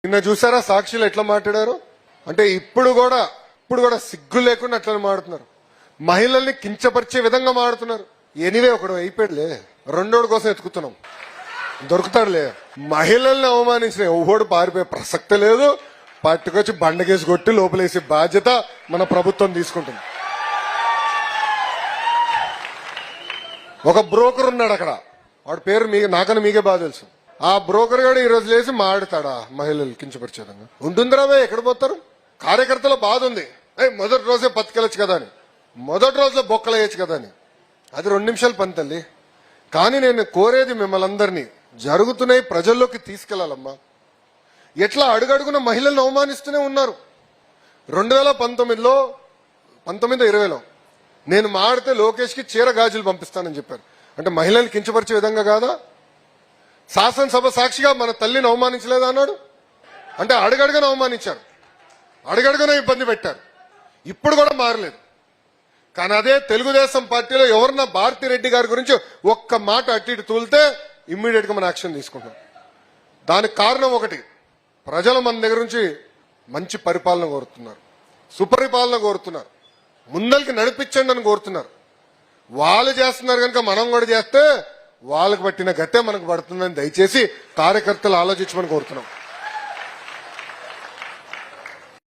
నిన్న చూసారా సాక్షులు ఎట్లా మాట్లాడారు అంటే ఇప్పుడు కూడా సిగ్గు లేకుండా అట్లా మాడుతున్నారు. మహిళల్ని కించపరిచే విధంగా మాడుతున్నారు. ఎనివే ఒకడు అయిపోయాడులే, రెండోడు కోసం ఎత్తుకుతున్నాం, దొరుకుతాడులే. మహిళల్ని అవమానించిన ఎవడు పారిపోయే ప్రసక్తే లేదు. పట్టుకొచ్చి బండకేసి కొట్టి లోపలేసే బాధ్యత మన ప్రభుత్వం తీసుకుంటుంది. ఒక బ్రోకర్ ఉన్నాడు అక్కడ, వాడి పేరు నాకన్నా మీకే బాగా తెలుసు. ఆ బ్రోకర్ గారు ఈ రోజు లేచి మాడుతాడా మహిళలు కించపరిచేదంగా? ఉంటుందిరావే, ఎక్కడ పోతారు? కార్యకర్తల బాధ ఉంది, మొదటి రోజే బతికెళ్ళచ్చు కదా అని, మొదటి రోజులో బొక్కలేయచ్చు కదా అని. అది 2 నిమిషాలు పని తల్లి. కానీ నేను కోరేది మిమ్మల్ని అందరినీ, జరుగుతున్నాయి ప్రజల్లోకి తీసుకెళ్లాలమ్మా. ఎట్లా అడుగడుగున మహిళలను అవమానిస్తూనే ఉన్నారు. 2019లో 2020లో నేను మాడితే లోకేష్ కి చీర గాజులు పంపిస్తానని చెప్పారు. అంటే మహిళల్ని కించపరిచే విధంగా కాదా? శాసనసభ సాక్షిగా మన తల్లిని అవమానించలేదా అన్నాడు. అంటే అడుగడుగున అవమానించారు, అడుగడుగున ఇబ్బంది పెట్టారు. ఇప్పుడు కూడా మారలేదు. కానీ అదే తెలుగుదేశం పార్టీలో ఎవరన్నా భారతిరెడ్డి గారి గురించి ఒక్క మాట అటు ఇటు తూలితే ఇమ్మీడియట్ గా మన యాక్షన్ తీసుకుంటాం. దానికి కారణం ఒకటి, ప్రజలు మన దగ్గర నుంచి మంచి పరిపాలన కోరుతున్నారు, సుపరిపాలన కోరుతున్నారు, ముందరికి నడిపించండి అని కోరుతున్నారు. వాళ్ళు చేస్తున్నారు కనుక మనం కూడా చేస్తే వాళ్ళకు పట్టిన గతే మనకు పడుతుందని దయచేసి కార్యకర్తలు ఆలోచించమని కోరుతున్నాం.